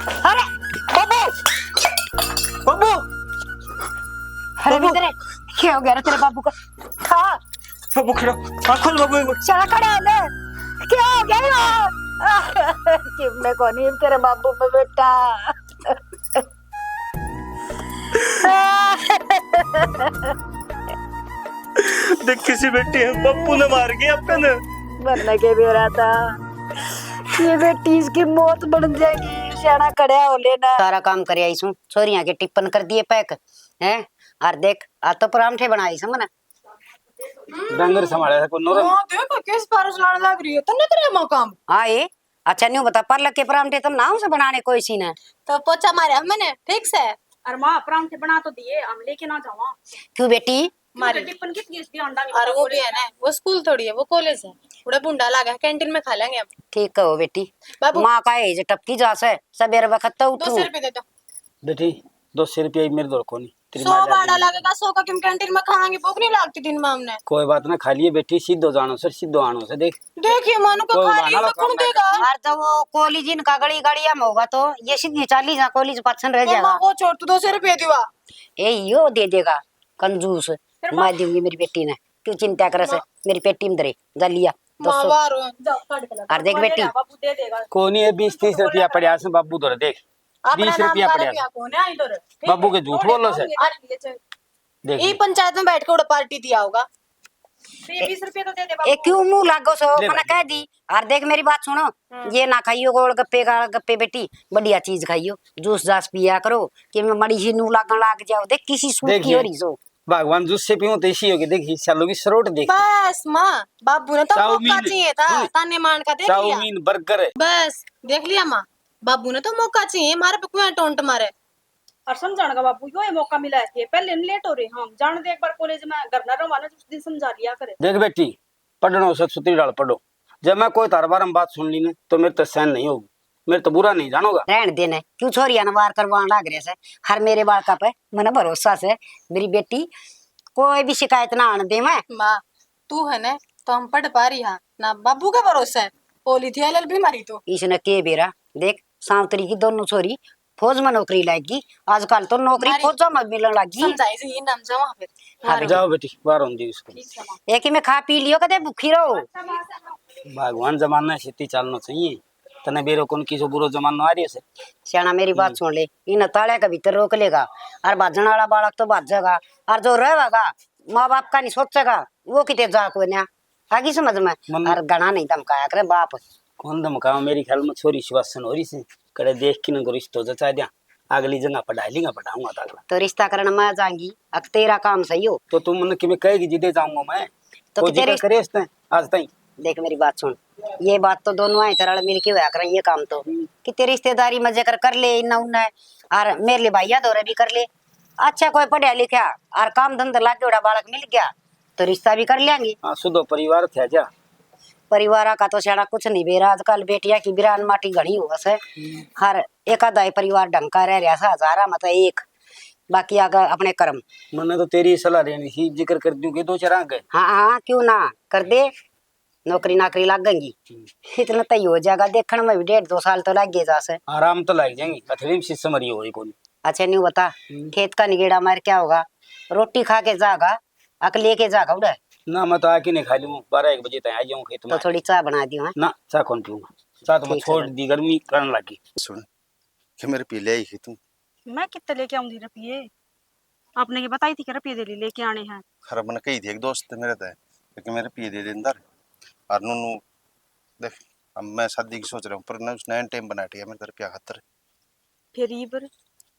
अरे बाबू बाबू अरे मित्र क्या हो गया रे तेरे बाबू को? हाँ बाबू खड़ा खोल बाबू एक बार। चला खड़ा है ना, क्या हो गया यार? कि मैं कौन ही तेरे बाबू में बेटा। देख किसी बेटी है बापू ने मार गया अपन। मरने के भी रहा था ये बेटी, इसकी मौत बन जाएगी। सियाना खड़ा हो लेना, सारा काम कर आई सू, छोरियां के टिप्पण कर दिए पैक हैं। और देख आ तो परांठे बनाई समझ ना, डंगर संभाले है को नोरन। हां देखो किस पारस लाने लग रही है तन्ने करे मा काम। हाँ ये अच्छा नहीं बता पर लग के परांठे तुम नाम से बनाने कोई सी ने तो पोचा मारे मैंने ठीक से। अरे माँ परांठे बना तो दिए, हम लेके ना जावा। क्यों बेटी? मारी टिफिन कितनी इसकी अंडा और वो भी है ना, वो स्कूल थोड़ी है वो कॉलेज है। थोड़ा बुंडा लगा है कैंटीन में खा लेंगे हम। ठीक कहो बेटी, बाबू माँ का है जे टपकी जा से सबेरे वक्त तो 200 उठू। रुपए दे दो। बेटी 200 रुपया मेरे दौर को नहीं, तेरी 100 माँ बाड़ा जाती लगेगा 100 का क्यों कैंटीन में खाएंगे, भूख नहीं लगती दिन में हमने। कोई बात ना, खा लिए बेटी, सीधो जानो सर, सीधो आनो से। देख देखिए मानो को कोई खा बहाना रही है लो, कौन काम देगा। और तो वो कॉलेज इनका गड़ी गड़िया में होगा तो ये सीधी चाली जा कॉलेज पाछन रह तो जाएगा। मां को छोड़ तू 200 रुपए दिवा। ए यो दे देगा कंजूस, मैं दूंगी मेरी बेटी ने, क्यों चिंता करे से, मेरी पेटी में दरे जा लिया मां 200। बाहर हो। जाओ काट के ला। और देख बेटी बाबू दे देगा। को नहीं है, 20-30 रुपया पड़ा से बाबू दौर। देख अपना 20 नाम रुपया का पड़ा रुपया से कौन है इधर। बाबू के झूठ बोलो से। ई देख पंचायत में बैठ के उड़ा पार्टी दिया होगा। 20 रुपए तो दे दे ए बाबू। क्यों मुंह लागो सो ले मैंने भाई। कह दी। और देख मेरी बात सुनो, ये ना खाइयो गोलगप्पे गप्पे बेटी, बढ़िया चीज खाइयो, जूस जास पिया करो कि मैं मड़ी सी नू लागन लाग जाओ। देख किसी सूट की देखिए। हो रही सो भगवान जूस से पीऊं तो इसी होगी। देखिए चलो की सरोट देख, बस माँ बाबू ने तो मौका चाउमीन। चाहिए था, सुन। ताने मान का देख लिया। चाउमीन बर्गर बस देख लिया माँ, बाबू ने तो मौका चाहिए, मारे पे क्यों टोंट मारे। और समझाने का बाबू यो ये मौका मिला है, पहले लेट हो रहे हम जान दे, एक बार कॉलेज में घर ना रवाना उस दिन समझा लिया करे। देख बेटी, पढ़नो से सुतरी डाल पढ़ो। जब मैं कोई तार बार हम बात सुन ली ना तो मेरे तो सहन नहीं होगी, मेरे तो बुरा नहीं जानोगा। रहन देने क्यों छोरिया ने वार करवान लाग रहे से। हर मेरे बालका पे मैंने भरोसा से, मेरी बेटी कोई भी शिकायत ना आने दे मैं। माँ तू है ना तो हम पढ़ पा रही हाँ ना, बाबू का भरोसा है। पोली थी एल भी मारी तो इसने के बेरा देख सावतरी की दोनों छोरी फौज में नौकरी लागी, आजकल तो नौकरी मारी। फौजा में मिलने लगी। समझाई से ये नाम जा वहाँ पे। हाँ मारो। जाओ बेटी बाहर होंगी उसको। ठीक है माँ। एक ही में खा पी लियो कदे भूखी रहो। भगवान जमाना खेती चलना चाहिए, तने बेरो कौन की जो बुरो जमाना आ रही है से। सियाना मेरी बात सुन ले, इन ताले का भीतर रोक लेगा और भाजने वाला बालक तो भाजेगा, और जो रहेगा माँ बाप का नहीं सोचेगा वो कितने जा को ना आगे समझ में। और गणा नहीं धमकाया करे बाप। कौन धमकाओ, मेरी ख्याल में छोरी सुवासन हो रही से, करे देख की न रिश्तो जचा दिया, अगली जगह पढ़ा लिंगा पढ़ाऊंगा तो अगला। तो रिश्ता करने मैं जाऊंगी, अब तेरा काम सही हो तो तुम मन कि मैं कहेगी जिदे जाऊंगा मैं, तो तो जिक्र तेरे करे इसने आज तक। देख मेरी बात सुन, ये बात तो दोनों आई तरह मिल के होया करें ये काम तो, कि तेरी रिश्तेदारी में जेकर कर ले इन्ना उन्ना और मेरे लिए भैया दौरे भी कर ले। अच्छा कोई पढ़िया लिखा और काम धंधा लागे उड़ा बालक मिल गया तो रिश्ता भी कर लेंगे। हाँ सुधो परिवार थे जा। परिवार का तो सारा कुछ नहीं बेरा, आजकल बेटिया की बिरान माटी घनी हुआ से, हर एक आधा परिवार ढंग का रह रहा सा, हजारा मतलब एक, बाकी आगे अपने कर्म। मैंने तो तेरी सलाह लेनी थी, जिक्र कर दूंगी 2-4 आंक। हाँ हाँ क्यों ना कर दे, नौकरी नाकरी लगेंगी इतना तय हो जाएगा, देखने में भी 1.5-2 साल तो लग गए जासे। आराम तो लग जाएंगे, अथड़ी से समरी हो रही कोनी। अच्छा नहीं बता, खेत का निगेड़ा मार क्या होगा, रोटी खा के जागा अक लेके जागा उड़े ना मैं तो आके नहीं खा लूँ, 12-1 बजे तक आ जाऊँ खेत तो में। थोड़ी चाय बना दी है ना चाह कौन पीऊंगा, चाह तो मैं ठीक है छोड़ दी, गर्मी करने लगी। सुन कि मेरे पी ले आई थी तू। मैं कितने लेके आऊंगी रुपये, आपने ये बताई थी कि रुपये दे लेके आने हैं। खरा मैंने कही थी एक दोस्त मेरे थे कि मेरे पी दे अंदर और नू देख। अब मैं शादी की सोच रहा हूँ पर ना उस नया टाइम बना दिया मेरे रुपया खातर। फिर ये पर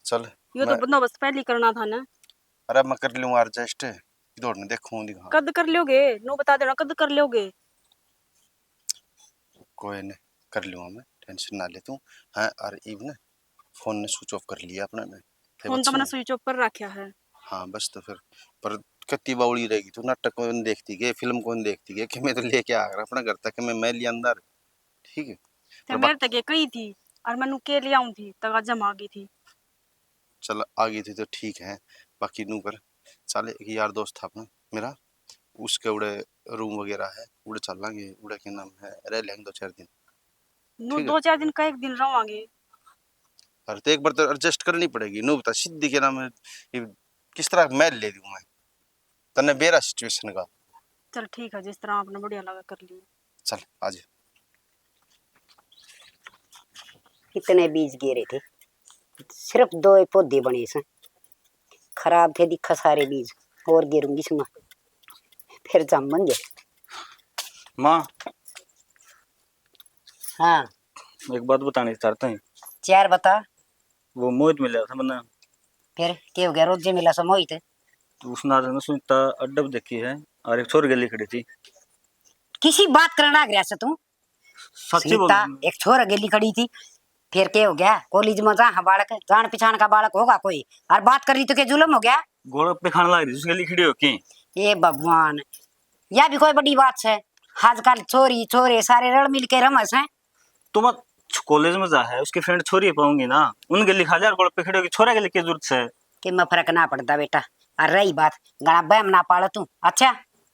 चल यो तो बंदोबस्त पहले ही करना था ना। अरे मैं कर लूँ एडजस्ट, दौड़ने देखूँ दिखा। कद कर लोगे, नो बता देना कद कर लोगे। कोई नहीं कर लूँगा मैं, टेंशन ना ले तू। हाँ और इव ने फोन ने स्विच ऑफ कर लिया अपना ने। फोन तो मैंने स्विच ऑफ कर रखा है। हाँ बस तो फिर पर कत्ती बाउली रहेगी तू, नाटक कौन देखती है, फिल्म कौन देखती है कि मैं तो लेके आ गया अपना घर तक मैं लिया अंदर। ठीक है तो मेरे तक ये कही थी और मैंने के ले आऊं थी तक जमा आ गई थी। चल आ गई थी तो ठीक है, बाकी नू कर चल। एक यार दोस्त था अपना मेरा, उसके उड़े रूम वगैरह है, उड़े चल लेंगे, उड़े के नाम है रह लेंगे 2-4 दिन। नो ठीक है 2-4 दिन का एक दिन रहोगे। अरे तो एक बार तो एडजस्ट करनी पड़ेगी। नो बता सीधी के नाम है, ये किस तरह मैल ले दूं मैं तन्ने बेरा सिचुएशन का। चल ठीक है, जिस तरह आपने बढ़िया लगा कर लियो। चल आज कितने बीज गिरे थे, सिर्फ 2 पौधे बने से, खराब थे दिखा सारे बीज। और गिरूंगी इसमें फिर जामन गए। माँ हाँ एक बात बतानी चाहते हैं। चार बता। वो मोहित मिला था मैंने, फिर क्या हो गया, रोजे मिला सो मोहित? तो उसने आज ना सुनता अड्डब देखी है और एक छोर गली खड़ी थी। किसी बात करना गया से तू? सच्ची बोल सुनीता, एक छोर गेली खड़ी थी, फिर क्या हो गया? कॉलेज में जा बालक, जान पहचान का बालक होगा कोई, और बात कर रही तो क्या जुलम हो गया? गोलगप्पे खाने लग रही थी, उसके लिए खड़ी हो की। ये भगवान, यह भी कोई बड़ी बात है? आजकल चोरी छोरे सारे रल मिल के रमस हैं। तुम कॉलेज में जा है, उसकी फ्रेंड छोरी पाऊंगी ना, उन गली खा जा गोलगप्पे खड़े होगी, छोरा गली की जरूरत है? कि मैं फर्क ना पड़ता बेटा। और रही बात गणा बैम ना पाड़ तू, अच्छा?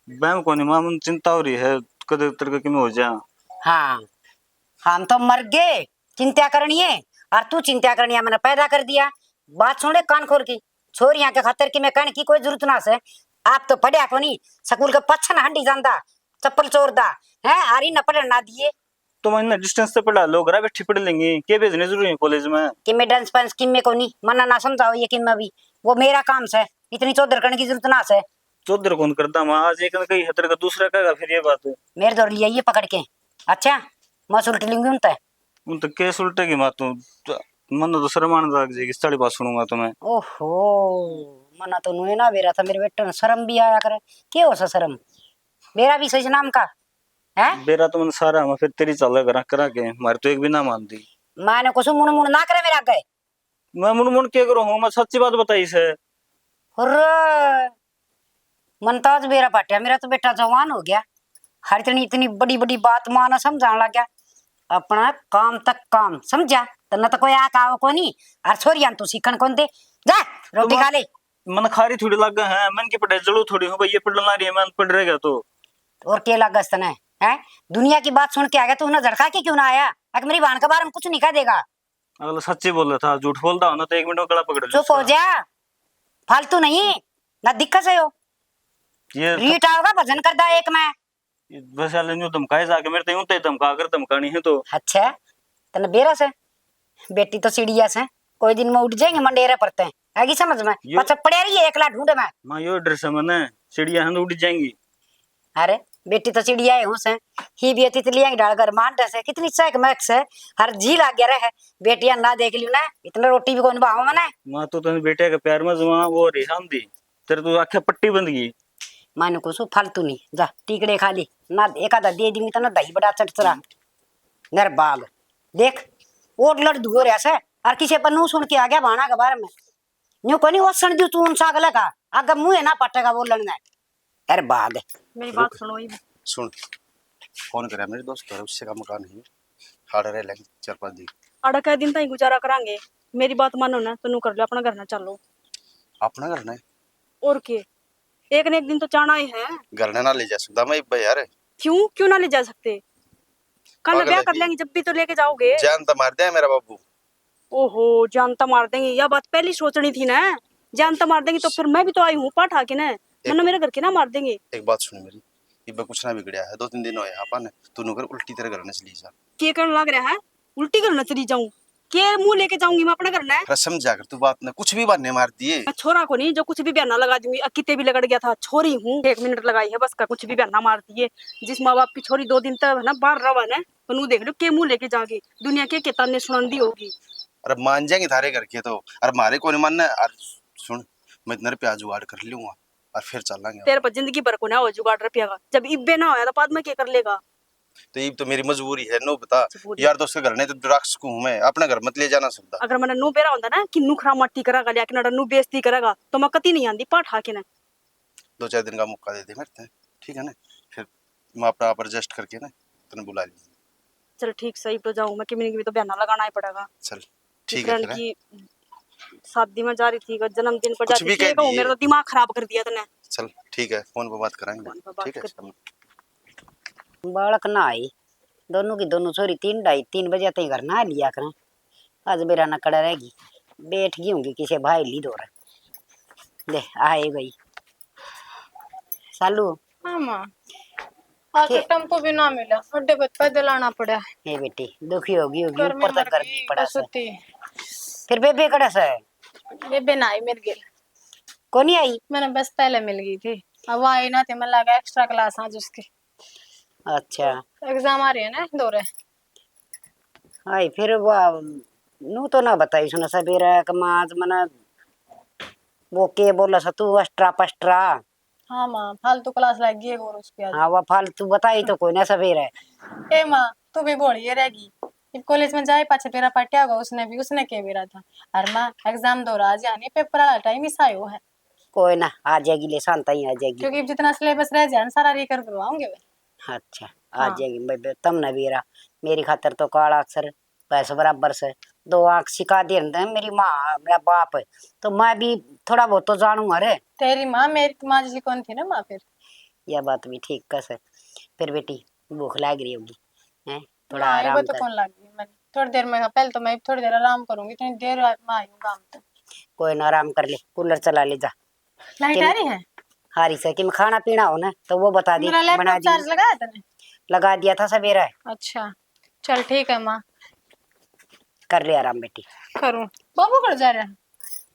बैम को नहीं माँ, मुझे चिंता हो रही है कदे तरह की मैं हो जा। हाँ हम तो मर गए, चिंता करनी है। और तू चिंता करनी है, मैंने पैदा कर दिया। बात सुन ले कान खोल की, छोरियां के खातर की मैं कहने की कोई जरूरत ना से। आप तो पढ़िया को नहीं, स्कूल के पछन हंडी जांदा, चप्पल चोरदा है, आरी न पढ़ ना दिए। तो मैं डिस्टेंस से पढ़ा लो, घर बैठी पढ़ लेंगे, क्या भेजने जरूरी है कॉलेज में? कि मैं डांस पांस किम में को नहीं मना ना समझाओ, ये किम में भी वो मेरा काम से, इतनी चौधर करने की जरूरत ना से। चौधर कौन करता माँ, आज एक न कहीं हतर का दूसरा कहेगा फिर ये बात है। मेरे दौर लिया ये पकड़ के, अच्छा? मैं उल्ट लूंगी उनते। उन तो केस उल्टेगी माँ, तू मन तो शर्मान जाग जाएगी, साड़ी बात सुनूंगा तो मैं। ओहो, मना तो नुए ना बेरा था मेरे बेटे ने, शर्म भी आया करे। क्या हो सा शर्म, मेरा भी सही नाम का है? बेरा तो मन सारा मैं फिर तेरी चाल करा के मारे तो एक भी ना मान दी। माने कुछ मुड़ मुड़ ना करे मेरा गए। मैं मुन मुन क्या करूँ, मैं सच्ची बात बताई से। मन तो आज बेरा पाटिया, मेरा तो बेटा जवान हो गया, हर इतनी इतनी बड़ी बड़ी बात माना समझाने लग गया। अपना काम तक काम समझा, तो न तो कोई आ का को नहीं। और छोरियां तू सीखन कौन दे, जा रोटी खा ले। मन खारी थोड़ी लग है, मन की पढ़ाई जरूर थोड़ी हो भाई, ये पढ़ ला रही है, मन पढ़ रहेगा तो। और क्या लगा स्तने है? दुनिया की बात सुन के आ गया तू, ना झड़का के क्यों ना आया? अगर मेरी बहन के बारे में कुछ नहीं कह देगा। अगला सच्ची बोल रहा था, झूठ बोलता हो ना तो 1 मिनट में गला पकड़ लो। चुप हो जा, फालतू नहीं ना दिक्कत से हो। ये रीट आओगा भजन करदा एक में। बस यार न्यू धमकाए जाके, मेरे तो यूं तो धमका कर धमकानी है तो। अच्छा तने बेरा से, बेटी तो चिड़िया से, कोई दिन में उठ जाएंगे मंडेरे पड़ते हैं, आगे समझ में? पचा पड़े रही है एकला ढूंढे में। माँ यो ड्रेस है मैंने, चिड़िया हैं तो उड़ जाएंगी। अरे बेटी तो चिड़िया है हुस है, ही भी तितलियां की डाल कर मान डस है, कितनी चैक मैक्स है, हर झील आ गया रहे। बेटियां ना देख लियो ना, इतना रोटी भी कौन भाव मैंने। माँ तो तेरे बेटे के प्यार में जमा वो रही शांति, तेरे तो आखे पट्टी बंद गई। मानो को सु फालतू नहीं, जा टिकड़े खा ली ना, एक आधा दे दी तो ना दही बड़ा चटचरा नर बाग देख। ओट लड़ धुओ रहा से, और किसी पर नू सुन के आ गया भाना के बारे में, न्यू को नहीं ओसन दियो तू उन सागला का, आगे मुंह है ना पटेगा बोलन में। अरे बाग मेरी बात सुनो। ये सुन, फोन करा मेरे दोस्त और उससे का मकान है हाड़ रहे लगे 4-5 दिन। अड़का दिन तक गुजारा करांगे, मेरी बात मानो ना तो नू कर लो, अपना घर ना चलो। अपना घर ना और के एक न एक दिन तो जाना ही है। घर ना ले जा सकता मैं यार। क्यों क्यों ना ले जा सकते? कल पागल ब्याह है कर कि? लेंगे, जब भी तो लेके जाओगे। जान तो मार दिया मेरा बाबू। ओहो, जान तो मार देंगे, यह बात पहली सोचनी थी ना। जान तो मार देंगे तो फिर मैं भी तो आई हूँ पाठ आके ना, वरना मेरे घर के ना मार देंगे। एक बात सुन मेरी, ये कुछ ना बिगड़या है, 2-3 दिन हो यहाँ पर तू नुकर उल्टी तेरे घर में चली जा। के करने लग रहा है? उल्टी करना चली जाऊं? के मुंह लेके जाऊंगी मैं अपना करना है? अरे समझा कर तू बात ना, कुछ भी बहाने मार दिए। मैं छोरा को नहीं जो कुछ भी बहाना लगा दूंगी, किते भी लगड़ गया था, छोरी हूँ 1 मिनट लगाई है बस का, कुछ भी बहाना मार दिए। जिस माँ बाप की छोरी 2 दिन तक है ना बाहर रवा ना, तो नू देख लो के मुंह लेके जागे, दुनिया के ताने सुनांदी होगी। अरे मान जाएंगे थारे घर के तो, अरे मारे को नहीं मानना। अरे सुन, मैं इतना रुपया जुगाड़ कर लूंगा और फिर चलेंगे। तेरे पर जिंदगी भर को ना हो जुगाड़ रुपया का, जब इब्बे ना होया तो बाद में क्या कर लेगा? तो ये तो मेरी मजबूरी है, नो बता मजबूरी। यार, दोस्त के घर नहीं तो राक्ष को हूं मैं, अपना घर मत ले जाना सकता। अगर मैंने नू बेरा होता ना कि नू खरा मट्टी करेगा लेकिन नू बेइज्जती करेगा, तो मैं कती नहीं आंदी पाठ आके ना। 2-4 दिन का मौका दे दे मेरे, ठीक है ना? फिर मैं अपना आप एडजस्ट करके ना तने बुला लूंगा। चल ठीक, सही तो जाऊं मैं, किमी भी तो बहाना लगाना ही पड़ेगा। चल ठीक है फिर। की शादी में जा रही थी, जन्मदिन पर कुछ जाती भी थी, कह दिए। मेरा तो दिमाग खराब कर दिया तूने। चल ठीक है, फोन पे बात कराएंगे। फोन पे बात ठीक है करते हैं। बालक ना आई, दोनों की दोनों छोरी 3 ढाई 3 बजे तक घर ना लिया करें। आज मेरा नकड़ा रहेगी, बैठ गई होंगी किसी भाई ली दो ले आए गई सालू। हाँ माँ, आज तो टेम्पो भी ना मिला, अड्डे पर पैदल आना पड़ा है। हे बेटी दुखी होगी होगी, गर्मी ऊपर मर तक गर्मी गई पड़ा से। कसुती। फिर बेबे कड़ा से बेबे ना आई मिल गई, कौन नहीं आई? मैंने बस पहले मिल गई थी, अब वो आई ना थी, मैं लगा एक्स्ट्रा क्लास आज उसकी अच्छा एग्जाम आ रही है ना दो रे। आई फिर वाह नू तो ना बताई सुना सवेरा कमाज मना वो के बोला सा तू अस्ट्रा पस्ट्रा। हाँ माँ, फालतू क्लास लगी है और उसकी आज। हाँ वह फालतू बताई तो कोई ना सवेरा। ए माँ, तू भी बोली ये रहेगी, जब कॉलेज में जाए पाछे पेरा पट्या होगा, उसने के बेरा था। और माँ एग्जाम दो आज यानी पेपर वाला टाइम ही आयो है, कोई ना आ जाएगी ले शांता ही आ जाएगी। क्योंकि जितना सिलेबस रह जाए ना सारा रिकर करवाऊंगे वे। अच्छा आ हाँ। जाएगी भाई तम ना बेरा मेरी खातर तो काला अक्षर पैसे बराबर से दो आंख सिखा दे मेरी माँ मेरा बाप है तो मैं भी थोड़ा बहुत तो जानूंगा रे। तेरी माँ मेरी माँ जैसी कौन थी ना माँ फिर। यह बात भी ठीक कस है। फिर बेटी भूख लग रही होगी हैं थोड़ा हाँ, ये आराम तो कर। कौन लगी मैं थोड़ी देर में, पहले तो मैं थोड़ी देर आराम करूंगी, इतनी देर में आई हूँ काम तक। कोई ना आराम कर ले कूलर चला ले जा। लाइट आ रही है? हारी से कि खाना पीना हो ना तो वो बता दी मेरा बना लैपटॉप दी। चार्ज लगाया तूने? लगा दिया था सवेरा। अच्छा चल ठीक है माँ, कर ले आराम बेटी। करूँ। बाबू कहाँ जा रहा है?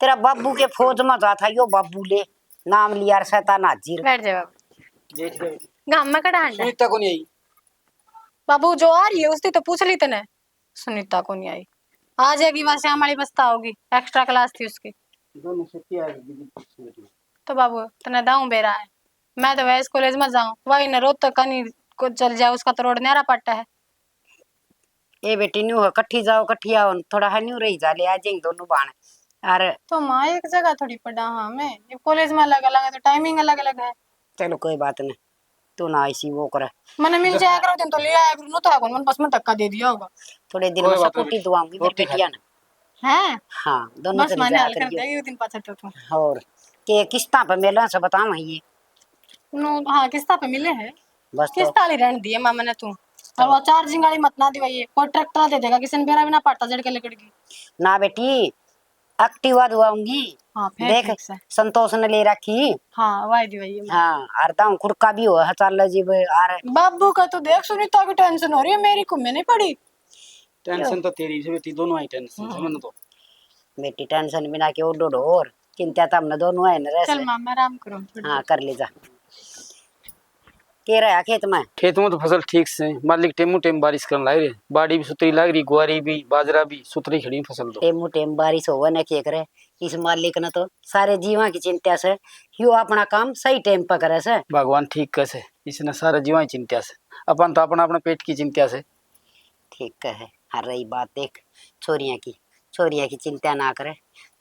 तेरा बाबू के फौज में जा था यो बाबू ले नाम लिया शैतान हाजिर। बैठ जा बाबू, गाँव में कड़ा अंडा सुनीता को नहीं आई? बाबू जो आ रही है उसकी तो पूछ ली तने। सुनीता को नहीं आई, आ जाएगी वहां से हमारी बस्ता होगी, एक्स्ट्रा क्लास थी उसकी। दोनों छुट्टी आ गई। तो बाबू तने दाऊं बेरा है, मैं तो वैसे कॉलेज में जाऊं वही न रोज तक कहीं को चल जाए, उसका तो रोड न्यारा पट्टा है। ए बेटी न्यू हो कट्ठी जाओ कट्ठी आओ थोड़ा है न्यू रही जा ले आ जाएंगे दोनों बाण। अरे तो माँ एक जगह थोड़ी पड़ा, हाँ मैं ये कॉलेज में अलग अलग है तो टाइमिंग अलग अलग है। चलो कोई बात नहीं तू ना ऐसी वो करे। मैंने मिल जाया करो दिन तो ले आया करो, तो है मन बस में धक्का दे दिया होगा। थोड़े दिन कोई में बात सपोर्टी नहीं। दुआऊंगी मेरी रोटी खा बेटिया ने। हैं हाँ दोनों बस चली मैंने जाया हल कर करियो। देगी दिन पाछा तो और के किस्ता पे मेला से बताऊं ये नो। हाँ किस्ता पे मिले हैं, बस तो किस्ता वाली रहने दी है मामा ने तू। और वो चार्जिंग गाड़ी मत ना दिवाइए, कोई ट्रैक्टर दे देगा किसी ने बेरा भी ना पड़ता जड़ के लकड़ की। ना बेटी एक्टिवा दुआऊंगी। हाँ फिर देख ठीक से। संतोष ने ले रखी। हाँ वाई दिवाइए। हाँ अरदाऊ खुड़का भी हो चल जीव आर बाबू का तो देख सुनीता की टेंशन हो रही है, मेरी को में नहीं पड़ी। टेंशन तो तेरी से बेटी दोनों आई टेंशन समझ तो। बेटी टेंशन बिना के उडो और चिंता तो हमने दोनों है ना चल रैसे। मामा आराम करो। हाँ कर ले जा के रहा खेत में। खेत में तो फसल ठीक से मालिक टेमू टेम बारिश करने लग रही, बाड़ी भी सुतरी लग रही, गुआरी भी बाजरा भी सुतरी खड़ी फसल तो। टेमू टेम बारिश होगा ना के करे इस मालिक ने तो सारे जीवा की चिंता से यो अपना काम सही टाइम पर करे से। भगवान ठीक कैसे इसने सारा जीवा चिंता से, अपन तो अपना अपना पेट की चिंता से। ठीक है हर रही बात देख छोरिया की चिंता ना करे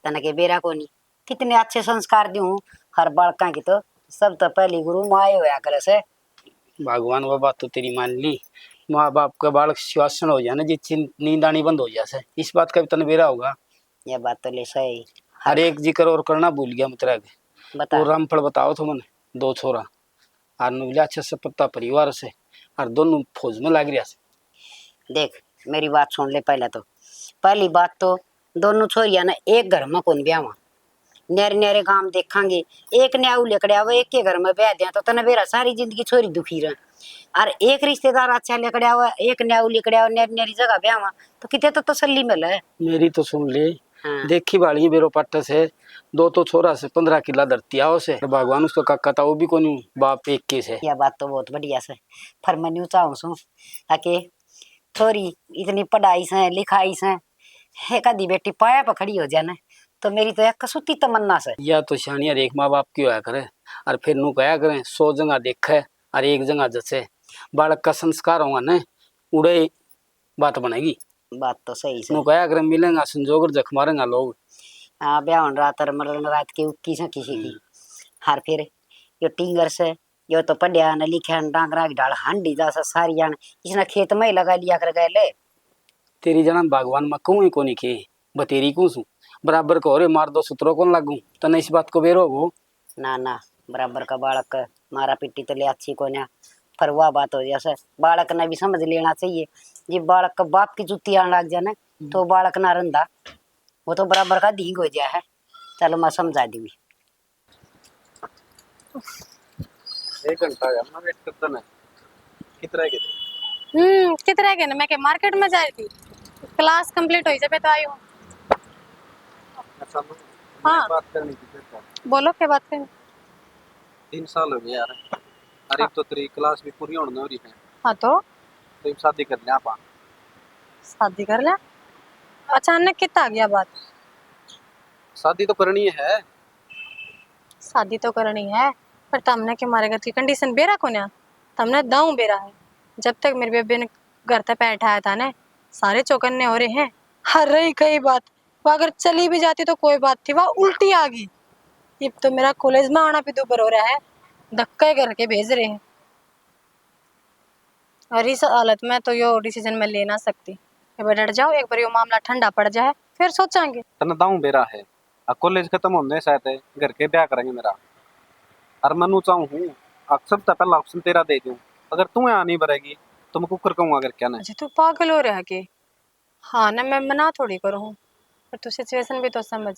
तना के बेरा को नहीं कितने अच्छे संस्कार दूं हर बालका की तो सब तो पहली गुरु माए होया करे से। भगवान वो बात तो तेरी मान ली, माँ बाप का बालक श्वासन हो जाए ना जी नींद आनी बंद हो जाए, इस बात का भी तन बेरा होगा। ये बात तो ले सही हर एक जिक्र और करना भूल गया मित्र बता। वो रामफल बताओ तो मैंने दो छोरा और नुबला अच्छे से पत्ता परिवार से और दोनों फौज में लाग रहा से। देख मेरी बात सुन ले पहली बात तो दोनों छोरिया ना एक घर में कौन ब्याह नेरे नेरे काम देखांगे एक न्याऊ लेकड़िया वो एक के घर में ब्याह दिया तो तना बेरा सारी जिंदगी छोरी दुखी रह और एक रिश्तेदार अच्छा लेकड़िया हुआ एक न्याऊ लेकड़िया हुआ नेरी नेरी जगह ब्याह तो कितने तो तसल्ली मिले है। मेरी तो सुन ले। हाँ। देखी बाड़ी बेरो पट्टे से दो तो छोरा से 15 किला धरती आओ से तो भगवान उसका काका था वो भी कोनी बाप एक के से। यह बात तो बहुत बढ़िया से पर मैं न्यू चाहूँ सू ताकि छोरी इतनी पढ़ाई से लिखाई से एक आधी बेटी पाया पर खड़ी हो जाए तो मेरी तो एक कसूती तमन्ना से। या तो शानिया एक माँ बाप की होया करे और फिर नू कया करें 100 जगह देखे और एक जगह जैसे बालक का संस्कार होगा न उड़े बात बनेगी। बात तो सही से नू कया करें मिलेंगा संजोग जख मारेंगा लोग। हाँ ब्याह रात और मरण रात की उक्की से किसी की हार फिर यो टिंगर से यो तो पढ़िया न लिखा न डांगरा की डाल हांडी जा सारी जान इसने खेत में ही लगा लिया कर गए ले। तेरी जन्म भगवान में कहूँ कोनी के बतेरी कहूँ सू बराबर को रे मार दो सुतरो कौन लागू तने इस बात को बेरो हो ना बराबर का बालक मारा पिट्टी तो ले अच्छी को ना पर वह बात हो जैसे बालक ने भी समझ लेना चाहिए जी बालक का बाप की जुत्ती आने लग जाए ना तो बालक ना रंदा वो तो बराबर का दीग हो गया है। चलो मैं समझा दूंगी। एक घंटा यार मैं वेट करता ना कितना है कितने कितना है ना मैं के मार्केट में जा रही थी, क्लास कंप्लीट हुई जब तो आई हूँ। ऐसा हाँ। बात करनी थी तेरे को। बोलो क्या बात करें। 3 साल हो गए यार। अरे अब तो तेरी क्लास भी पूरी होने हो रही है हाँ तो अब शादी कर ले आप। शादी कर ले। अचानक कितना आ गया बात। शादी तो करनी है। शादी तो करनी है पर तमने के मारे घर की कंडीशन बेरा को ना तमने दाऊ बेरा है। जब तक मेरे बेबे ने घर तक पैर उठाया था ना सारे चौकन्ने हो रहे हैं। हर रही कई बात वो अगर चली भी जाती तो कोई बात थी, वह उल्टी आ गई। अब तो मेरा कॉलेज में आना भी दूबर हो रहा है, धक्के करके भेज रहे हैं। और इस हालत में तो यो डिसीजन मैं ले ना सकती। अब डर जाओ, एक बार यो मामला ठंडा पड़ जाए फिर सोचांगे। तना दाऊ बेरा है कॉलेज खत्म होने शायद है घर के ब्याह करेंगे मेरा। और मनु चाहूँ हूँ सब तो पहला ऑप्शन तेरा दे दूँ। अगर तू यहाँ नहीं भरेगी तो मैं कुकर कहूँगा अगर क्या ना। अच्छा तू पागल हो रहा के। हाँ ना मैं मना थोड़ी करूँ पर तू सिचुएशन भी तो समझ।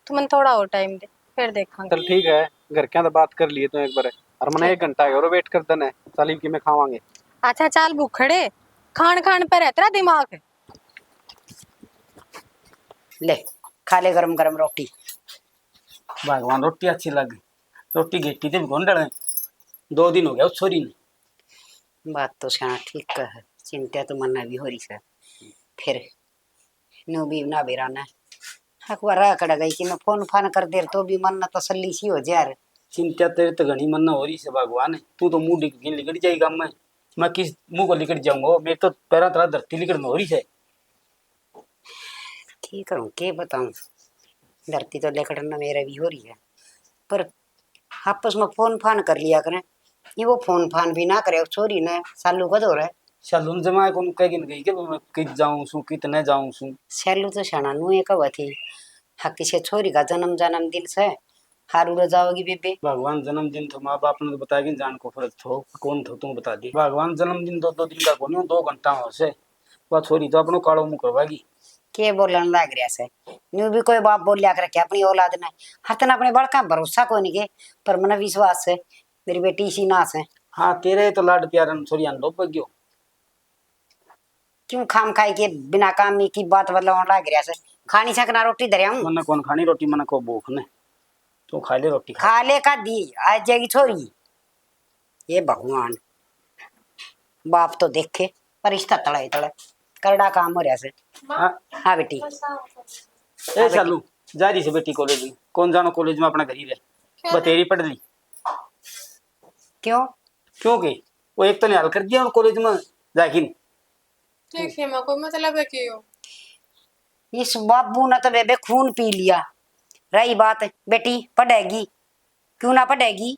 तू मन थोड़ा और टाइम दे फिर देखांगे। चल ठीक है घर क्या तो बात कर लिए तो एक बार। और मैंने 1 घंटा और वेट कर देना है सालिम की मैं खावांगे। अच्छा चाल भूखड़े खान खान पर है तेरा दिमाग। ले खा ले गरम गरम रोटी। भगवान रोटी अच्छी लगी। रोटी घेटी थी कौन डरे 2 दिन हो गया उस छोरी ने। बात तो शाना ठीक का है, चिंता तो मन्ना भी हो रही है। फिर नो भी ना बेराना अखबार कड़ गई कि मैं फोन फान कर दे तो भी मन तसल्ली सी हो जाए। चिंता तेरे तो घनी मन हो रही से भगवान। तू तो मुंह लिकट जाएगा। मैं किस मुंह को लिकट जाऊंगा। मेरे तो पैरा तरह धरती लिकट में हो रही है। ठीक करूँ के बताऊँ, धरती तो लेकड़ना मेरा भी हो रही है। पर आपस में फोन फान कर लिया करें, ये वो फोन फान भी ना करे छोरी ने सालू का दौर है। शालून जमा कौन कह गई कि मैं कित जाऊं सू कितने जाऊं सू। सैलू तो शाना नू एक थी हक से छोरी का जन्म दिन से हार उड़ जाओगी बेबे। भगवान जन्मदिन तो माँ बाप ने तो बताया कि जान को फर्क थो कौन थो तू बता दी। भगवान जन्मदिन 2 दिन का कौन 2 घंटा हो से वह छोरी तो अपनो काड़ो मुंह करवागी। के बोलन लाग रहा से न्यू भी कोई बाप बोल लिया कर के अपनी औलाद ने हतन अपने बड़का भरोसा को नहीं के पर मन विश्वास है मेरी बेटी इसी नास है। हाँ तेरे तो लाड प्यार छोरी आन लोग गयो क्यों खाम खाई के बिना काम की बात बदलाव लाग रहा से। खानी सकना रोटी धरिया हूँ मन कौन खानी रोटी मन को भूख ने तो खा ले रोटी खा ले का दी आज जाएगी छोरी। ये भगवान बाप तो देखे पर रिश्ता तड़े तड़े करड़ा काम हो रहा से। हाँ बेटी ए चालू जा रही से बेटी कॉलेज में। कौन जानो कॉलेज में अपना घर ही रहे बतेरी पढ़ ली क्यों क्योंकि वो एक तो निहाल कर दिया कॉलेज में जाके। देखिए मैं कोई मतलब है क्यों इस बाबू ने तो बेबे खून पी लिया। रही बात बेटी पढ़ेगी क्यों ना पढ़ेगी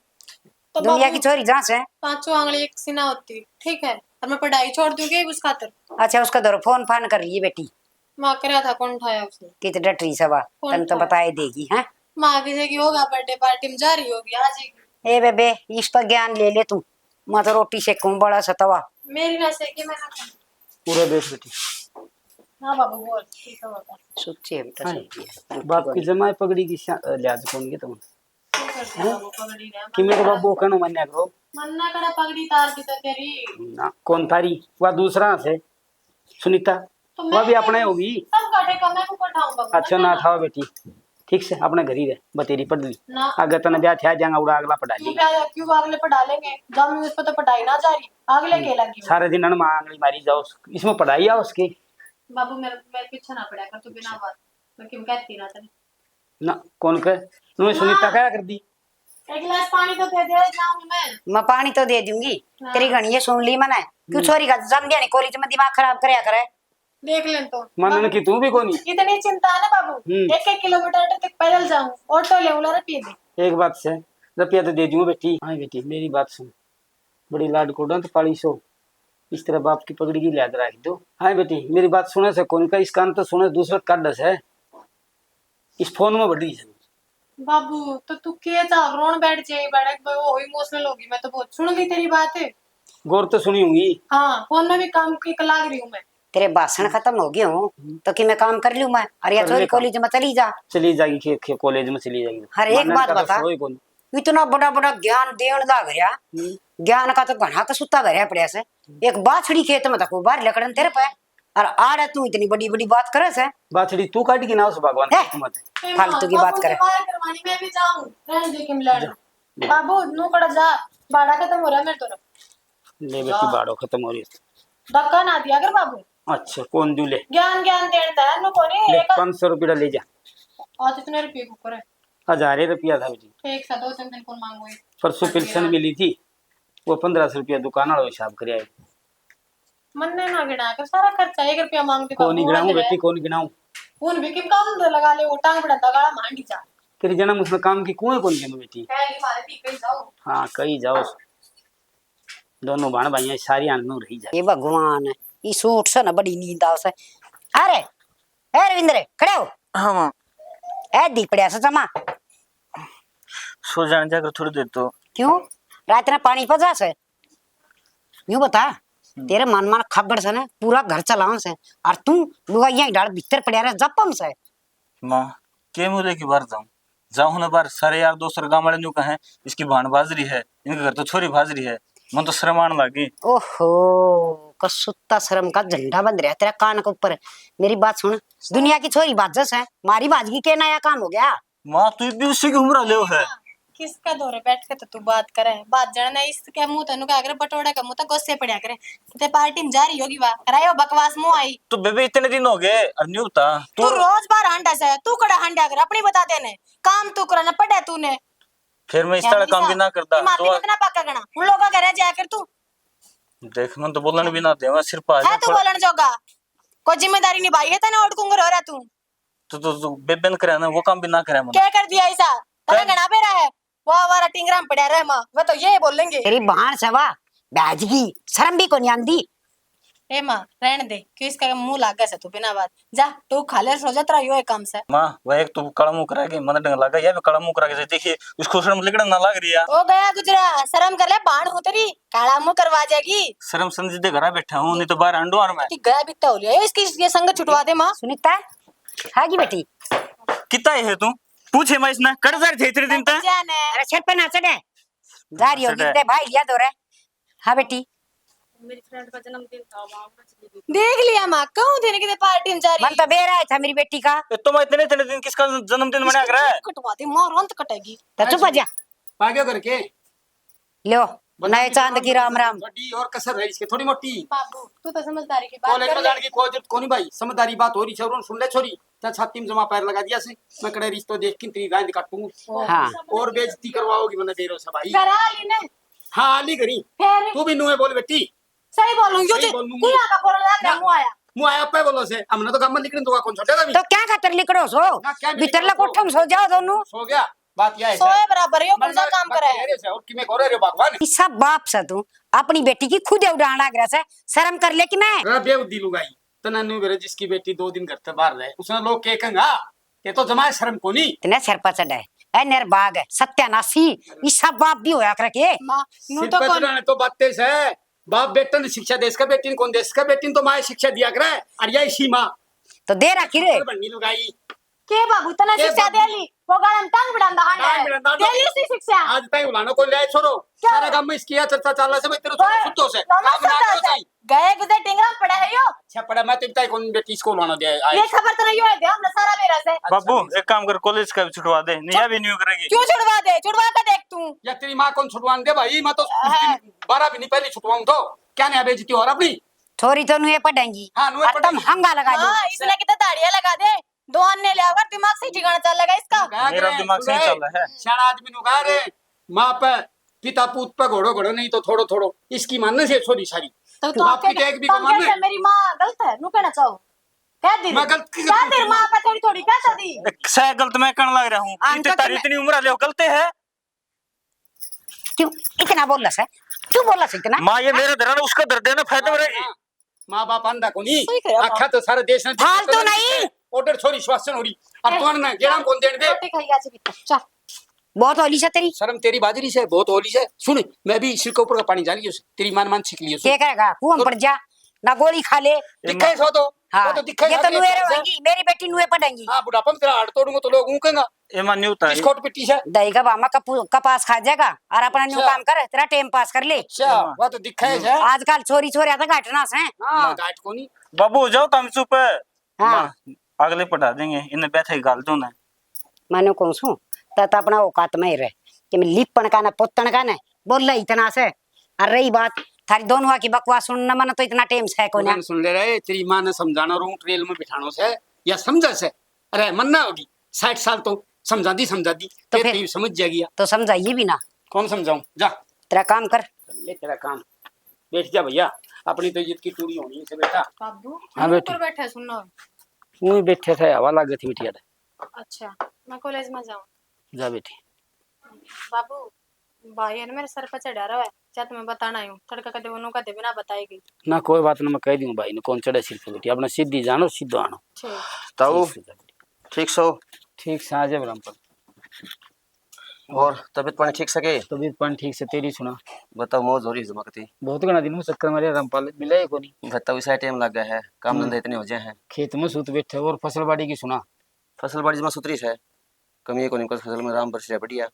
तो दुनिया की छोरी जहाँ से। पांचों आंगली एक सीना होती ठीक है और मैं पढ़ाई छोड़ दूंगी उस खातर। अच्छा उसका दौर फोन फान कर रही है बेटी माँ कराया था कौन उठाया उसने। कित डटरी सवा तन तो बताए देगी। हाँ माँ की जगह होगा बर्थडे पार्टी में जा रही होगी आ जाएगी। ए बेबे इस पर ज्ञान ले ले तू। मैं तो रोटी सेकूं बड़ा सतवा मेरी ना सेकी मैं ना खाऊं। पूरा बेच बेटी। हाँ बाबू बोल ठीक है बाबा। सोचिए बेटा सोचिए बाप की जमाई पगड़ी की लिहाज कौन के तुम क्यों करते हो बाबू पगड़ी ने कि मेरे बाबू कहनो मन्या करो मन्ना कड़ा पगड़ी तार दी तो तेरी। ना कौन तारी वह दूसरा से सुनीता तो वह भी अपने होगी। सब काटे का मैं ऊपर उठाऊं बाबू। अच्छा ना था बेटी ठीक से अपने घर ही रहे बतेरी पढ़ ली ना अगर तने ब्याह था जाएगा उड़ा अगला पढ़ा ली। क्यों अगले पढ़ा लेंगे जब मैं उस पर तो पढ़ाई ना जा रही अगले के लगी सारे दिन माँ आंगली मारी जाओ इसमें पढ़ाई आओ उसकी। बाबू मेरे पीछे ना पड़ा कर तू बिना बात मैं क्यों कहती ना तेरे। ना कौन कह तुम्हें सुनीता क्या कर दी। एक गिलास पानी तो दे दे जाऊं मैं पानी तो दे दूंगी। तेरी घनी सुन ली मैंने क्यों छोरी का जम दिया कॉलेज में दिमाग खराब करया करे। देख ले तो मन की तू भी कोनी इतनी चिंता है ना बाबू। एक किलोमीटर तक पैदल जाऊं ऑटो ले उला रुपये दे। एक बात से रुपया तो दे दूंगा बेटी। हाँ बेटी मेरी बात सुन बड़ी लाड कोडा तो पाली सो इस तरह बाप की पगड़ी की लिहाज रख दो। हाँ बेटी मेरी बात सुने से कौन का इस कान तो सुने दूसरा का डस है इस फोन में बढ़ी है। बाबू तो तू के चाह रोन बैठ जाए बैठ वो इमोशनल होगी। मैं तो बहुत सुन ली तेरी बात है। गौर तो सुनी होंगी। हाँ फोन में भी काम की लाग रही हूँ मैं। तेरे भाषण खत्म हो गए हो तो कि मैं काम कर लूं मैं, अरे या कर छोरी ले काम। कॉलेज में चली जा। चली जाएगी कॉलेज में चली जाएगी। हर एक मानने बात का तो बता। सोई कौन। इतना बड़ा बड़ा ज्ञान देण लाग रहा, ज्ञान का तो घना का सुता भरया पड़या से। एक बाछड़ी खेत में तको बाहर लकड़न तेरे पे, और आड़े तू इतनी बड़ी बड़ी बात करे से। बाछड़ी तू काट के ना उस भगवान है? की मत। फालतू की बात करे। करवानी मैं भी जाऊं, रहने दे के मिला बाबू नु कड़ा जा, बाड़ा खत्म हो रहा है मेरे तरफ। ले बेटी बाड़ो खत्म हो रही है। धक्का ना दिया कर बाबू, अच्छा कौन दू ले ज्ञान ज्ञान देता है नु कोनी ले एक 500 रुपया ले जा। और इतने रुपये को करे 1000 रुपया था बेटी। एक सा 2-3 दिन कौन मांगो। परसों पेंशन मिली थी, वो 1500 रुपया दुकान वाला हिसाब कर आए। मन ने ना गिना कर सारा खर्चा 1 रुपया मांगते कौन गिनाऊं बेटी कौन गिनाऊं। उन भी किम काम दे लगा ले वो टांग बड़ा दगाड़ा मांडी जा तेरी जन्म उसमें काम की कुएं कौन गिनू बेटी। पहली मारे पी कहीं जाओ। हाँ कहीं जाओ, दोनों भाण भाई सारी आनंद रही जाए। ये भगवान ये सूट से ना बड़ी नींद आव से। अरे ए रविंद्र खड़े हो। हाँ माँ ए दीपड़िया से चमा सो जाने जाकर थोड़ी देर तो। क्यों रात ने पानी पजा से। यूं बता तेरे मन मन खबर से ना पूरा घर चलाओ से, और तू लुगाइया डाल भीतर पड़या रहे जपम से। माँ के मुझे की बार जाऊँ ना बार सारे यार दोस्त गाँव वाले न्यू कहे इसकी भाण बाजरी है, इनके घर तो छोरी बाजरी है। मन तो शर्म आने लगी। ओहो कसुत्ता शर्म का झंडा बंद रहा तेरा कान के ऊपर। मेरी बात सुन, दुनिया की छोरी बाजस है, मारी बाजगी के नया काम हो गया। माँ तू भी उसी की उम्र ले है। किसका दौरे बैठ के तो तू बात करे, बात जड़ना इसके मुंह तनु क्या करे बटोड़े का मुंह तक गोस्से पड़या करे। ते पार्टी में जा रही होगी वाह करायो बकवास मुंह आई। तो बेबे इतने दिन हो गए और न्यू था तू रोज बार हांडा से तू कड़ा हांडा कर अपनी बता देने काम तू करा ना पड़ा तूने। फिर मैं इस तरह काम भी ना करता माती तो कितना पक्का गना उन लोगों का रह जाया कर तू। देख मन तो बोलने भी ना दे सिर्फ आ है तू बोलन जोगा कोई जिम्मेदारी निभाई है तने ओडकुंगर हो रहा तू। तो बेबे ने करे ना वो काम भी ना करे मन। क्या कर दिया ऐसा तने गना पे रहा है वो हमारा टिंगराम पड़ा रहे मां वो तो ये बोलेंगे। तेरी बहार सवा बैजगी शर्म भी को नहीं आंदी। ए मां रहने दे क्यों इसका मुंह लागा से तू बिना बात जा तू खाले सो जात रहियो एक काम से। माँ वह एक तो काला मुंह करा के मन डंग लगा या भी काला मुंह करा के देखिए उसको शर्म लिकड़ ना लग रही है। ओ गया गुजरा शर्म कर ले बाण हो तेरी काला मुंह करवा जाएगी। शर्म समझी घर बैठा हूँ नहीं तो बाहर अंडो और मैं ती गया बिता हो लिया इसकी ये संग छुटवा दे मां। सुनीता हागी बेटी कितना है तू पूछे मैं इसने कर जा रही इतने दिन तक। जाने अरे छत पे ना चढ़े जा रही होगी ते भाई लिया दो रे। हाँ बेटी मेरी फ्रेंड का जन्मदिन था वहां पर चली गई। देख लिया मां कहूं देने के पार्टी में जा मन रही तो बेरा है था मेरी बेटी का। तो मैं इतने इतने दिन किसका जन्मदिन मना कर रहा है। कटवा दे मां रंत कटेगी। तो चुप हो जा। पागो करके लो नए चांद की राम राम। बड़ी और कसर है इसके थोड़ी मोटी। बाबू तू तो समझदारी की बात कॉलेज कर में ले। जाने की कोई जरूरत कोनी भाई, समझदारी बात हो रही छोरो सुन ले छोरी। ता छाती में जमा पैर लगा दिया से मैं कड़े रिश्तो देख के तेरी गांड काटूंगा। हाँ और बेइज्जती करवाओगी मैंने देरो से भाई। करा ली ने हाँ आली करी फिर तू भी नुए बोल बेटी। सही बोलूं यो सही तो बोलूं। तू आका बोल रहा है मुंह आया मुँह आया पे बोलो से हमने तो गम निकल दूंगा कौन छोटेगा भी तो क्या खातर लिखड़ो सो ना, क्या भी भीतर ला लिखड़ो कोठम सो जाओ दोनों। सो गया बात यह है सोए बराबर यो कौन सा काम करे है। और कि मैं करे रे भगवान इस सब बाप से तू अपनी बेटी की खुद उड़ान लग रहा से शर्म कर ले कि मैं। रे बेउद्दी लुगाई तना नु बेरे जिसकी बेटी 2 दिन घर से बाहर रहे उसने लोग के कहंगा ये तो जमाए शर्म कोनी इतने सिर पर चढ़े ए निर्भाग है सत्यानाशी इस सब बाप भी होया कर के। मां नु सिर तो पे कौन चढ़ाने तो बातें से बाप बेटा ने शिक्षा देश का बेटी ने कौन देश का बेटी ने तो माँ शिक्षा दिया करे और यही इसी माँ तो दे रखी रे बननी लुगाई के बाबू तना के शिक्षा बाबू? दे ली वो गाड़म टांग बिड़ांदा टांग हांडा बिड़ांदा दे ली सी शिक्षा आज तक उलानो को ले छोरो क्या? सारा गांव में इसकी यह चर्चा चल रहा है मैं तेरे को सुतो से मामा काम ना करो सदा सही गए गुजर टिंगराम पड़ा है यो अच्छा पड़ा मैं तो बताई कौन बेटी इसको उलानो दे आई ये खबर तो नहीं है हमने सारा मेरा से बाबू एक काम कर कॉलेज का भी छुटवा दे निया भी न्यू करेगी। क्यों छुड़वा दे छुड़वा का देख तू या तेरी माँ कौन छुटवान दे भाई मैं तो उस दिन 12 भी नहीं पहले छुटवाऊं तो क्या नहीं बेइज्जती हो रहा अपनी। छोरी तो नुए पढ़ेंगी हाँ, नुए और तुम पढ़ेंगी। हंगा लगा दो। हां इसने कितना ताड़ियां लगा दे 2 अन्य ले आकर दिमाग से ठिकाना चल लगा इसका। मेरा दिमाग सही चल रहा है। शाना आदमी नुगा रे माँ पे पिता पूत पे घोड़ो घोड़ो नहीं तो थोड़ो थोड़ो इसकी मानने से छोरी सारी तो तू आपकी देख भी को मानने मेरी मां गलत है नु कहना चाहो कह दी मैं गलत की क्या तेरी मां पे थोड़ी थोड़ी क्या दी सह गलत मैं करने लग रहा हूँ आंटा तारी तुम्हें- इतनी उम्र ले गलत है। क्यों इतना बोल रहा है क्यों बोल रहा इतना। माँ ये मेरा दर्द उसका दर्द है ना फायदा में रहेगी। माँ बाप अंधा को नहीं सही कह रहा आखा तो सारे देश ने फालतू नहीं। ऑर्डर छोरी श्वासन हो रही अब तो ना गेराम कौन देने दे रोटी खाई आज भी चल बहुत होली से तेरी शर्म तेरी बाजरी से बहुत होली से सुन मैं भी सिर के ऊपर का पानी जाली तेरी मान मान सीख लियो क्या करेगा कुआं पड़ जा ना गोली खा ले। दिखे सो तो हाँ वो तो दिखे ये तो नुए रहेंगी, मेरी बेटी नुए पड़ेंगी। हाँ बुढ़ापन तेरा हाथ तोड़ूंगा तो लोग ऊकेंगा एमा न्यू था किस खोट पिट्टी से। दही का बामा कपास खा जाएगा और अपना न्यू अच्छा। काम कर, तेरा टाइम पास कर ले। अच्छा वो तो दिखे से। आजकल छोरी छोरी आता घटना से। हाँ गाठ को नहीं। बाबू हो जाओ तुम चुप है। हाँ। मां, अगले पढ़ा देंगे इन्हें बैठे गाल दो ना। मैंने कौन सू तत अपना औकात में ही रहे कि मैं लिपन का ना पुत्तन का ना बोल रहा इतना से। और रही बात थारी दोनों की बकवास सुनना मन तो इतना टाइम है को ना। उन्होंने सुन ले रहे तेरी माँ ने समझाना रू ट्रेल में बिठानो से या समझा से। अरे मन ना होगी 60 साल तो समझा दी तो फिर समझ जाएगी। तो समझाइए भी ना। कौन समझाऊं जा तेरा काम कर। ले तेरा काम बैठ जा भैया अपनी तो इज्जत की चूड़ी होनी है बेटा। बाबू हाँ बेटी। ऊपर बैठे सुनो। वहीं बैठे थे हवा लग गई थी बिटिया। अच्छा मैं कॉलेज में जाऊँ। जा बेटी। बाबू भाई है ना मेरे सर पर चढ़ा रहा है, क्या तुम्हें बताना ही हूँ, तड़का कदे उन्हों का दे बिना बताएगी। ना कोई बात ना मैं कह दूं भाई ने कौन चढ़े सिर पे बेटी अपना सीधी जानो सीधो आनो। ठीक ताऊ ठीक सो ठीक से आ जाए ब्रह्मपुर। और तबीयत पानी ठीक सके। तबीयत पानी ठीक से तेरी सुना। बताओ मौज हो रही है जमाकती। बहुत घना दिन में चक्कर मारे रामपाल मिला ही को नहीं। बताओ इस टाइम लग गया है काम धंधे इतने हो जाए हैं। खेत में सूत बैठे और फसल बाड़ी की सुना। फसल बाड़ी में सुतरी है कमी को नहीं फसल में राम बरस रहा बढ़िया।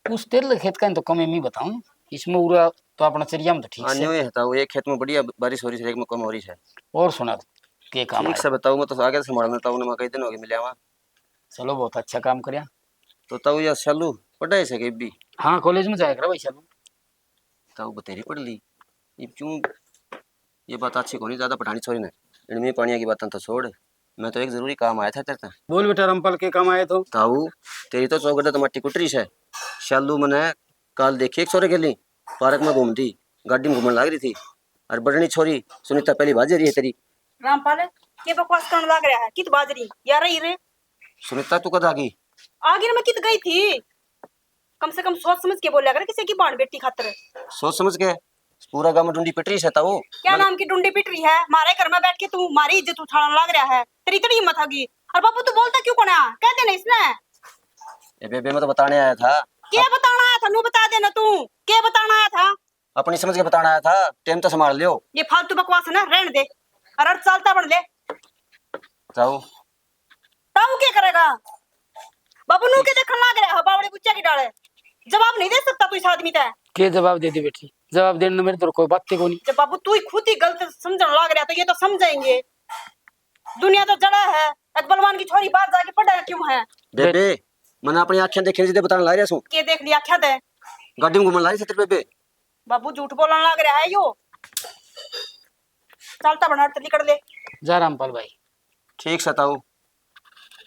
उस तेल खेत का तो कम ही बताऊं इसमें उरा तो अपना चरिया में तो ठीक हाँ से। न्यू है ताऊ एक खेत में बढ़िया बारिश हो रही है एक में कम हो रही है। और सुना के काम ठीक आया। से बताऊँ मैं तो आगे संभालना ताऊ ने मैं कई दिन हो गए मिला वहाँ। चलो बहुत अच्छा काम करया। तो ताऊ या चालू पढ़ाई से के भी। हाँ कॉलेज में जाया करा भाई चलो। ताऊ बतेरी पढ़ ली ये क्यों ये बात अच्छी को नहीं ज्यादा पढ़ानी छोड़ी ना इनमें पानी की बातें तो छोड़। मैं तो एक जरूरी काम आया था तेरे तक। बोल बेटा रामपाल के काम आए तो। ताऊ तेरी तो चौकट तो मट्टी कुटरी है। शालू मैंने काल देखी एक छोरे के लिए पार्क में घूमती गाड़ी में घूमने लग रही थी और बड़नी छोरी सुनीता पहली बाजी रही है तेरी। रामपाल ये बकवास करने लग रहा है कित बाजरी यार रे। सुनीता तू कद आगी आगे मैं कित गई थी कम से कम सोच समझ के बोला कर किसी की बाण बेटी खातर। सोच समझ के पूरा गांव में ढूंढी पिटरी है ताऊ। क्या नाम की डुंडी पिट रही है मारे घर में बैठ के तू मारी इज्जत उठाने लग रहा है तेरी इतनी हिम्मत होगी। और बाबू तू बोलता क्यों कोना कह देना इसने। बेबे मैं तो बताने आया था। क्या बताना आया था नू बता देना तू क्या बताना आया था। अपनी समझ के बताना आया था टाइम तो संभाल लियो। ये फालतू बकवास है ना रहने दे और अर्थ चालता बन ले। ताऊ ताऊ क्या करेगा बाबू नू के देखने लग रहा है बावड़े बुच्चा की डाले जवाब नहीं दे सकता तू इस आदमी का। के जवाब दे दी बेटी जवाब देने मेरे तो कोई बात को नहीं। जब बाबू तू ही खुद ही गलत समझने लग रहा तो ये तो समझेंगे। दुनिया तो जड़ा है एक बलवान की छोरी बाहर जाके पढ़ा क्यों है। बेबे मैंने अपनी आंखें देखी सीधे बताने ला रहा हूं। के देख लिया क्या दे गाड़ी में घूमने ला रही थी तेरे बेबे। बाबू झूठ बोलने लग रहा है यो चलता बना निकल ले। जा रामपाल भाई। ठीक से ताऊ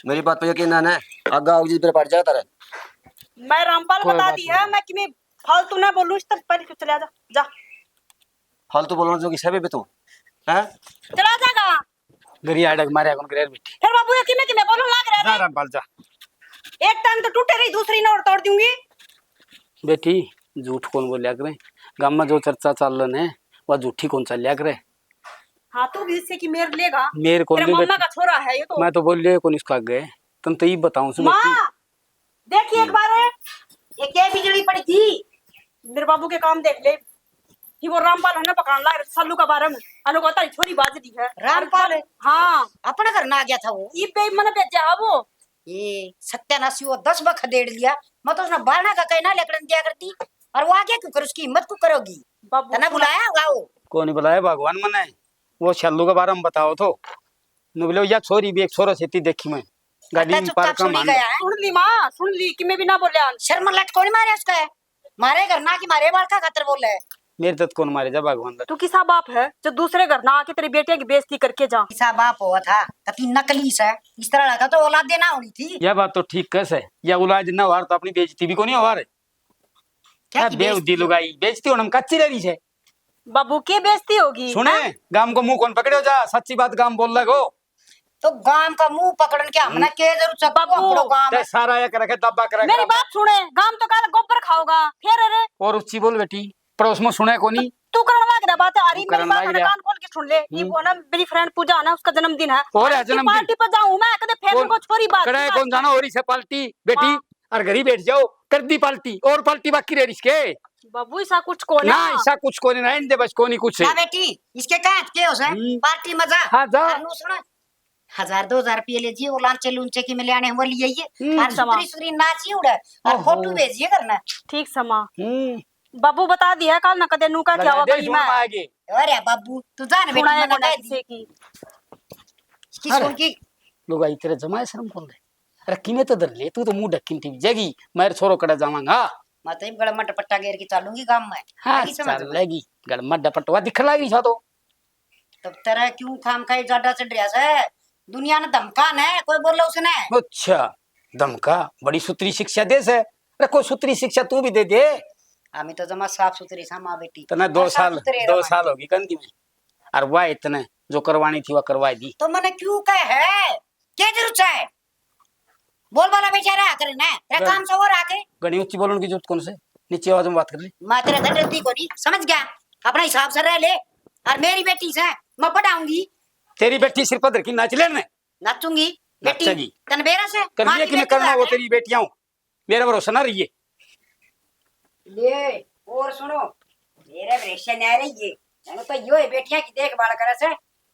मेरी बात पे यकीन है आगा आओ जी तेरे पास जाता रहे। मैं रामपाल कोई बता बात दी है मैं कि मैं फालतू ना बोलूं इस तक पहले क्यों चला जा जा फालतू बोलना जो किसे बेबे तू हैं चला जागा गरिया अड़क मारे कौन करे बेटी। फिर बाबू ये कि मैं बोलूं लग रहा जा है रामपाल जा। एक टांग तो टूटे रही दूसरी ना और तोड़ दूंगी। बेटी झूठ कौन बोलिया करे गांव में जो चर्चा चल रहा है वह झूठी कौन चलिया करे। हाँ तू भी इससे कि मेर लेगा मेरे कौन तेरे भी मम्मा बेटी का छोरा है ये तो। मैं तो बोल लिया कौन इसका गए तुम तो ये बताऊं सु बेटी। माँ देखिए एक बार ये क्या बिजली पड़ी थी मेरे बाबू के काम देख ले कि वो रामपाल है ना पकड़ने ला सालू का बारे में अनु को तारी छोरी बाजरी है। रामपाल? हाँ अपना घर ना आ गया था वो। ये बे मैंने भेजा है वो ये सत्यानाशी वो 10 बख देड़ लिया मैं तो उसने बारना का कहना लेकर दिया करती और वो आगे क्यों कर उसकी हिम्मत क्यों करोगी। बाबू तना बुलाया होगा वो। कौन नहीं बुलाया भगवान मने वो छल्लू के बारे में बताओ तो न बोले या छोरी भी एक छोरा सेती देखी मैं गाड़ी में चुपचाप पार का सुनी मान गया है। सुन ली माँ सुन ली कि मैं भी ना बोलिया शर्म लट कौन मारे उसका है मारे घर ना कि मारे बाल का खातर बोल रहे। मेरे तक कौन मारे जा भगवान तू किसा बाप है जो दूसरे घर ना आके तेरी बेटिया की बेइज्जती करके जा। किसा बाप हुआ था कति नकलीस है इस तरह लगा तो औलाद देना होनी थी। यह बात तो ठीक कैसे या औलाद न वार तो अपनी बेइज्जती भी को नहीं हो क्या की बेउद्दी लुगाई बेइज्जती होना कच्ची रही है। बाबू की बेइज्जती होगी सुने गाम को मुंह कौन पकड़े हो जा सच्ची बात गाम बोल लगो तो गांव का मुंह पकड़न के हमने के जरूर सब बाबू गांव ते सारा एक रखे दब्बा कर मेरी बात सुने गाम तो काल गोबर खाओगा फिर अरे और उच्ची बोल बेटी पड़ोस में सुने को नहीं तू करने लग रहा बात है अरे तू मेरी करने बात लग है रहा। कान खोल के सुन ले ये वो ना मेरी फ्रेंड पूजा है ना उसका जन्मदिन है और है उसकी जन्मदिन। पार्टी पर जाऊं मैं कदे फेर को छोरी बात कड़े कौन जाना हो रही से पाल्टी बेटी हाँ। और घर ही बैठ जाओ कर दी पाल्टी और पाल्टी बाकी रह रही इसके बाबू ऐसा कुछ को ना ऐसा कुछ कोनी ना इंदे बस कोनी कुछ ना बेटी इसके काट के हो सर पार्टी मजा हाँ जा और नु सुनो 1000-2000 रुपये ले जी और लांचे लूंचे की मिले आने वो लिए ये और समा। सुतरी सुतरी नाची उड़े और ओहो। फोटो भेजिए करना ठीक समा बाबू बता दिया कल न कदे नू का क्या लगा हुआ दे गई सुन मैं आगे अरे बाबू तू जान बेटी सुनाया मना कोना कह किसी की की अरे। सुन की लोग आई तेरे जमाए शर्म कौन दे अरे किने तो दर ले तू तो मुंह ढक्किन थी जगी मेरे छोरो कड़ा जावांगा मैं तो गड़ा मट पट्टा घेर के चलूंगी गांव में हाँ लगी समझ में? चलेगी गड़मट डपटवा दिख लगी छा तो तब तेरा क्यों खाम खाई ज्यादा चढ़ रहा है दुनिया ने धमका ने कोई बोला उसने अच्छा धमका बड़ी सूत्री शिक्षा दे से अरे कोई सूत्री शिक्षा तू भी दे दे हमें तो जमा साफ सुथरी सा माँ बेटी तना और साफ सुथरे रहो। साल होगी कंदी में और वह इतने जो करवानी थी वह करवाई दी तो मैंने क्यों कहा है क्या जरूरत है बोल वाला बेचारा करे ना तेरा काम से और आके घनी ऊंची बोलने की जरूरत कौन से नीचे आवाज में बात कर ले मैं तेरे से डरती को नहीं समझ गया अपना हिसाब से रह ले और मेरी बेटी से मैं पढ़ाऊंगी तेरी बेटी सिर पर की नाच लेने नाचूंगी बेटी नाचेगी। तनबेरा से कर माँ लिया की कि मैं बेटी करना वो है। तेरी बेटियां हूं मेरा भरोसा ना रहिए ले और सुनो मेरे भरोसे न रही ये मैंने तो यो है बेटियां की देखभाल करे से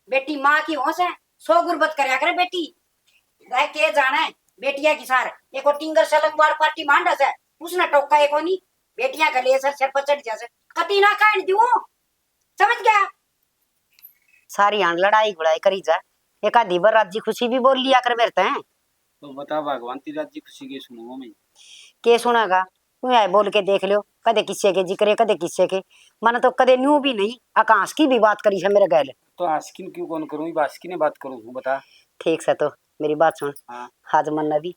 बेटी माँ की हो से सो गुर्बत करया करे बेटी गाय के जाने बेटिया की सार एक और टिंगर सलंगवार पार्टी मांडा से उसने टोका एक नहीं बेटियां का ले सर पर चढ़ जैसे कती ना काट दूं समझ गया सारी आन लड़ाई गुड़ाई करी जा एक आधी बार राज्य खुशी भी बोल लिया कर मेरे हैं तो बता भगवान तेरी राज्य खुशी के सुनो मैं के सुनागा तू आए बोल के देख लियो कदे किस्से के जिक्र कदे किस्से के मन तो कदे न्यू भी नहीं आकाश की भी बात करी है मेरे गैल तो आस्किन क्यों कौन करूं बास्किन ने बात करूं बता ठीक से तो मेरी बात सुन हाँ आज मन नदी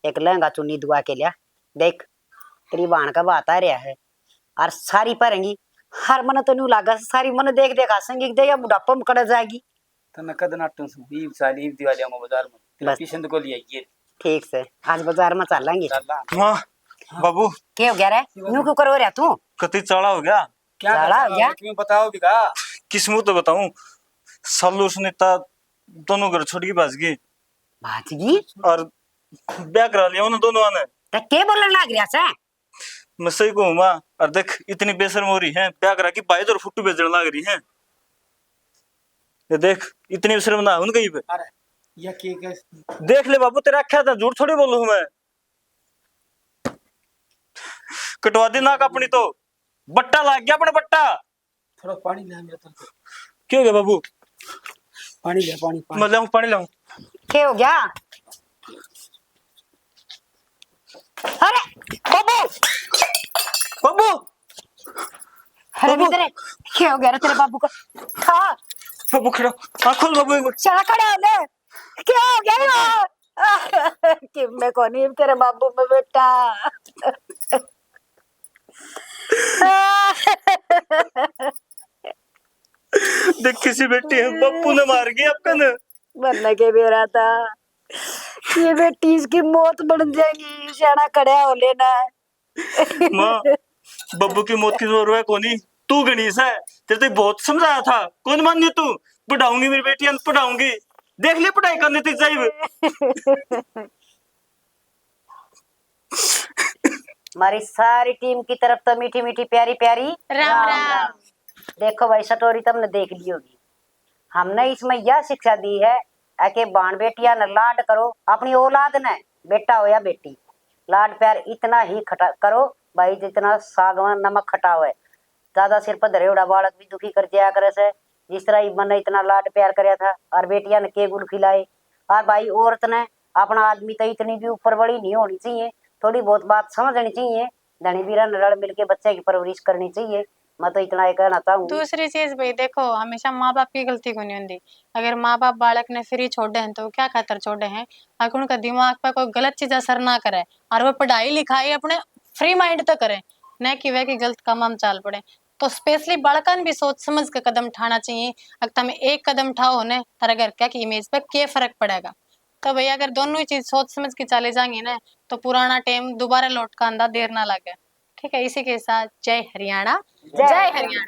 एक लहंगा चुन्नी दुआ के लिया देख तेरी बाण का बात आ रहा है और सारी परेंगी हर मन तो न्यू लागा सारी मन देख देख हंसेंगी दे या बुढ़ापा में कड़ जाएगी तो नकद नाटन सुन ईद साली ईद दिवाली हम बाजार में बस। किशन को लिया ये ठीक से आज बाजार में चलेंगे चला माँ बाबू क्या हो गया रे न्यू क्यों करो रहा तू कति चढ़ा हो गया क्या चला हो गया क्यों बताओ बिगा किस मुंह तो बताऊं सालू सुनीता दोनों घर छोड़ के भाज गई भाजगी और ब्याह करा लिया उन्होंने दोनों ने तो के बोलने लग रहा से मैं सही कहूँ माँ और देख इतनी बेशर्म हो रही है ब्याह करा की बाइज और फुट्टू बेचने लग रही है ये देख इतनी बेशर्म ना उन कहीं पे अरे ये के देख ले बाबू तेरा क्या था झूठ थोड़ी बोलूं मैं कटवा दी नाक अपनी तो बट्टा लाग गया अपने बट्टा थोड़ा पानी ले मेरे तरफ क्यों गया बाबू पानी ले पानी पानी मैं लाऊं पानी लाऊं क्या हो गया अरे बाबू बाबू अरे इधर क्या हो गया रे तेरे बाबू को हाँ बाबू खड़ा खोल बाबू एक बार। चला खड़े हो गए क्या हो गया कि मैं कौन ही तेरे बाबू में बेटा देख किसी बेटी है बप्पू ने मार गई अपन मरने के बेरा था ये बेटी इसकी मौत बन जाएगी शाना खड़ा हो लेना माँ बब्बू की मौत की जोर है कोनी तू गणेश है तेरे तो बहुत समझाया था कौन मानी तू पढ़ाऊंगी मेरी बेटी अंत पढ़ाऊंगी देख ले पढ़ाई करने तक जाइए हमारी सारी टीम की तरफ तो मीठी मीठी प्यारी प्यारी राम राम। देखो भाई सटोरी तुमने देख ली होगी हमने इसमें यह शिक्षा दी है कि बाण बेटिया न लाड करो अपनी औलाद न बेटा हो या बेटी लाड प्यार इतना ही खटा करो भाई जितना साग में नमक खटा हुआ है ज्यादा सिर पर धरेड़ा बालक भी दुखी कर दिया करे से जिस तरह मन ने इतना लाड प्यार कराया था और बेटिया ने के गुल खिलाए और भाई औरत ने अपना आदमी तो इतनी भी ऊपर बड़ी नहीं होनी चाहिए थोड़ी बहुत बात समझनी चाहिए धनी बीरा रल मिल के बच्चे की परवरिश करनी चाहिए मैं तो इतना ही कहना चाहूँ दूसरी चीज भाई देखो हमेशा माँ बाप की गलती को नहीं होती अगर माँ बाप बालक ने फ्री छोड़े हैं तो क्या खातर छोड़े हैं अगर उनका दिमाग पर कोई गलत चीज असर ना करे और वो पढ़ाई लिखाई अपने फ्री माइंड तो करे न कि वह की गलत काम हम चाल पड़े तो स्पेशली बालकन भी सोच समझ के कदम उठाना चाहिए अगर तुम एक कदम उठाओ ने तारा घर क्या की इमेज पे क्या फर्क पड़ेगा तो भैया अगर दोनों ही चीज सोच समझ के चले जाएंगे ना तो पुराना टाइम दोबारा लौट का आंदा देर ना लगे ठीक है इसी के साथ जय हरियाणा जय हरियाणा।